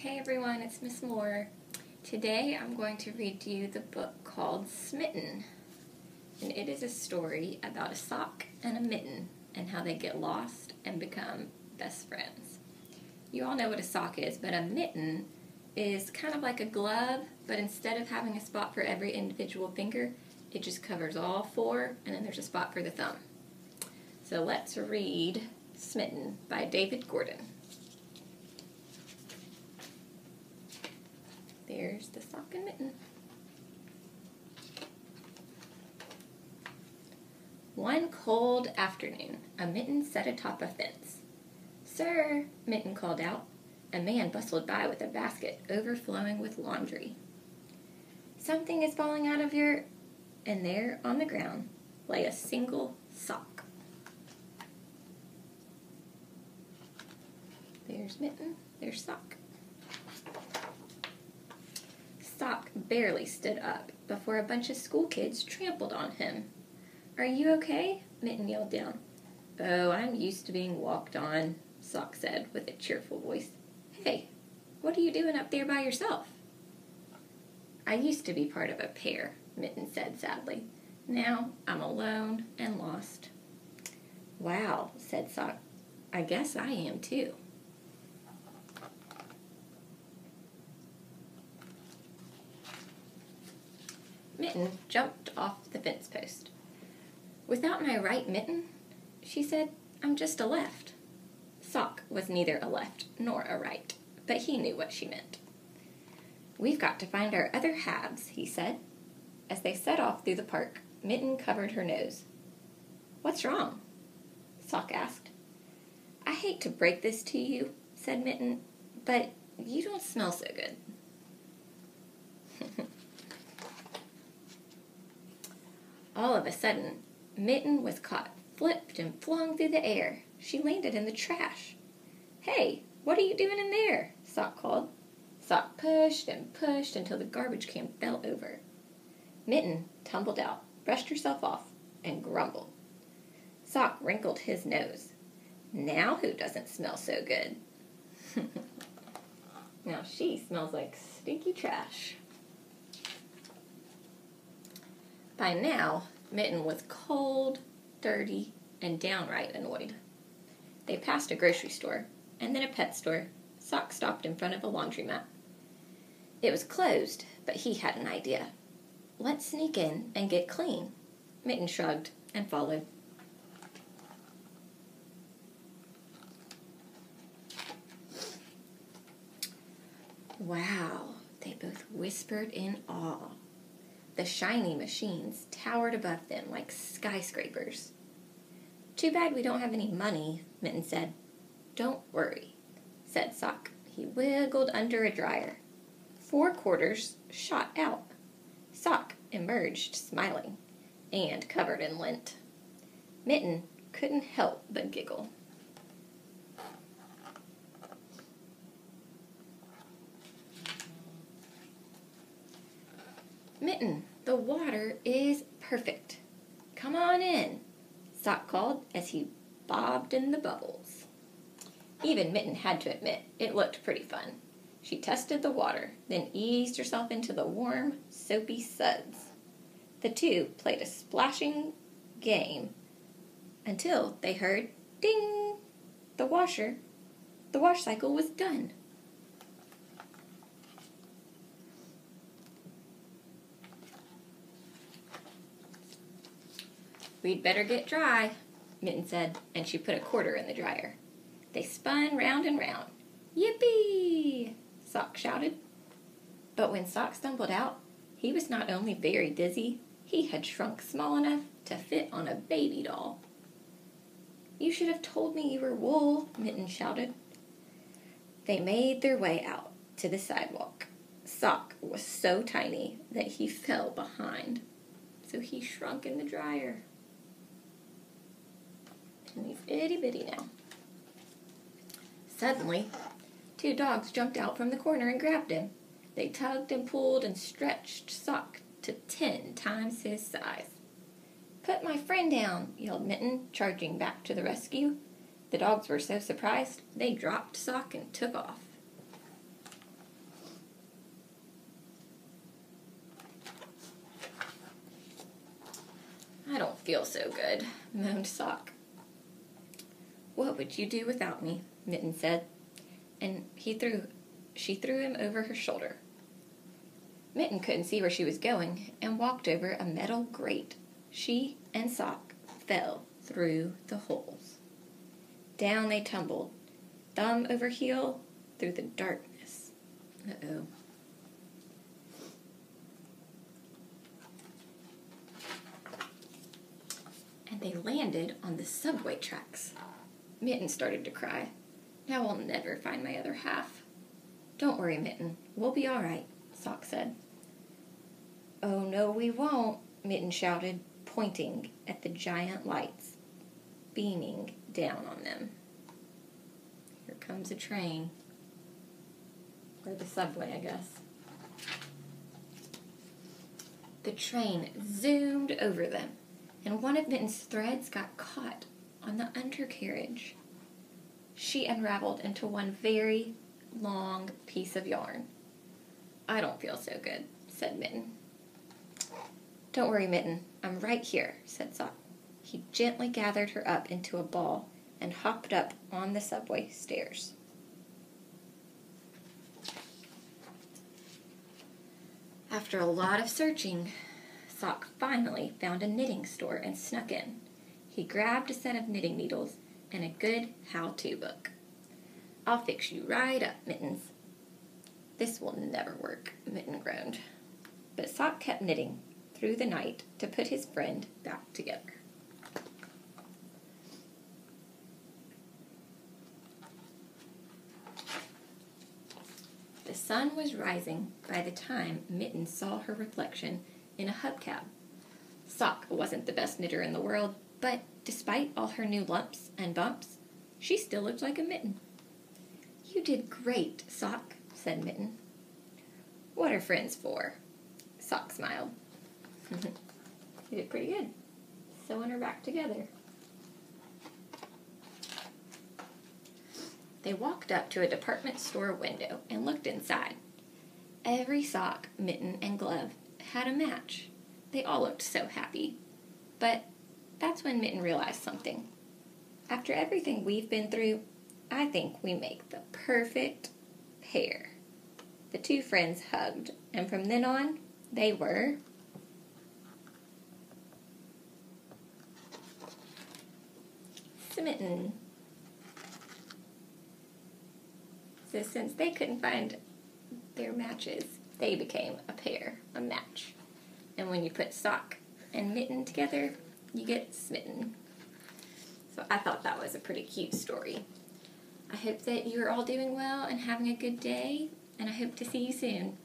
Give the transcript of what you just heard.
Hey everyone, it's Miss Moore. Today I'm going to read to you the book called Smitten. And it is a story about a sock and a mitten and how they get lost and become best friends. You all know what a sock is, but a mitten is kind of like a glove, but instead of having a spot for every individual finger, it just covers all four, and then there's a spot for the thumb. So let's read Smitten by David Gordon. There's the sock and mitten. One cold afternoon, a mitten sat atop a fence. "Sir," Mitten called out. A man bustled by with a basket overflowing with laundry. "Something is falling out of your..." And there, on the ground, lay a single sock. There's Mitten, there's Sock. Sock barely stood up before a bunch of school kids trampled on him. "Are you okay?" Mitten yelled down. "Oh, I'm used to being walked on," Sock said with a cheerful voice. "Hey, what are you doing up there by yourself?" "I used to be part of a pair," Mitten said sadly. "Now I'm alone and lost." "Wow," said Sock. "I guess I am too." Mitten jumped off the fence post. "Without my right mitten," she said, "I'm just a left." Sock was neither a left nor a right, but he knew what she meant. "We've got to find our other halves," he said. As they set off through the park, Mitten covered her nose. "What's wrong?" Sock asked. "I hate to break this to you," said Mitten, "but you don't smell so good." All of a sudden, Mitten was caught, flipped, and flung through the air. She landed in the trash. "Hey, what are you doing in there?" Sock called. Sock pushed and pushed until the garbage can fell over. Mitten tumbled out, brushed herself off, and grumbled. Sock wrinkled his nose. "Now who doesn't smell so good?" Now she smells like stinky trash. By now, Mitten was cold, dirty, and downright annoyed. They passed a grocery store, and then a pet store. Sock stopped in front of a laundromat. It was closed, but he had an idea. "Let's sneak in and get clean." Mitten shrugged and followed. "Wow," they both whispered in awe. The shiny machines towered above them like skyscrapers. "Too bad we don't have any money," Mitten said. "Don't worry," said Sock. He wiggled under a dryer. 4 quarters shot out. Sock emerged smiling and covered in lint. Mitten couldn't help but giggle. "Mitten, the water is perfect. Come on in," Sock called as he bobbed in the bubbles. Even Mitten had to admit it looked pretty fun. She tested the water, then eased herself into the warm, soapy suds. The two played a splashing game until they heard ding! The wash cycle was done. "We'd better get dry," Mitten said, and she put a quarter in the dryer. They spun round and round. "Yippee!" Sock shouted. But when Sock stumbled out, he was not only very dizzy, he had shrunk small enough to fit on a baby doll. "You should have told me you were wool," Mitten shouted. They made their way out to the sidewalk. Sock was so tiny that he fell behind, so he shrunk in the dryer. And he's itty-bitty now. Suddenly, 2 dogs jumped out from the corner and grabbed him. They tugged and pulled and stretched Sock to 10 times his size. "Put my friend down," yelled Mitten, charging back to the rescue. The dogs were so surprised, they dropped Sock and took off. feel so good, moaned Sock. What would you do without me? Mitten said, and she threw him over her shoulder. Mitten couldn't see where she was going and walked over a metal grate. She and Sock fell through the holes. Down they tumbled, thumb over heel, through the darkness. Uh-oh. And they landed on the subway tracks. Mitten started to cry. Now I'll never find my other half. Don't worry, Mitten. We'll be all right, Sock said. Oh, no, we won't, Mitten shouted, pointing at the giant lights, beaming down on them. Here comes a train. Or the subway, I guess. The train zoomed over them, and one of Mitten's threads got caught on the undercarriage. She unraveled into one very long piece of yarn. I don't feel so good, said Mitten. Don't worry, Mitten. I'm right here, said Sock. He gently gathered her up into a ball and hopped up on the subway stairs. After a lot of searching, Sock finally found a knitting store and snuck in. He grabbed a set of knitting needles and a good how-to book. I'll fix you right up, Mittens. This will never work, Mitten groaned. But Sock kept knitting through the night to put his friend back together. The sun was rising by the time Mitten saw her reflection in a hubcap. Sock wasn't the best knitter in the world, but despite all her new lumps and bumps, she still looked like a Mitten. You did great, Sock, said Mitten. What are friends for? Sock smiled. You did pretty good. Sewing her back together. They walked up to a department store window and looked inside. Every sock, mitten, and glove had a match. They all looked so happy. But that's when Mitten realized something. After everything we've been through, I think we make the perfect pair. The two friends hugged, and from then on, they were smitten. So since they couldn't find their matches, they became a pair, a match. And when you put Sock and Mitten together, you get smitten. So I thought that was a pretty cute story. I hope that you're all doing well and having a good day, and I hope to see you soon.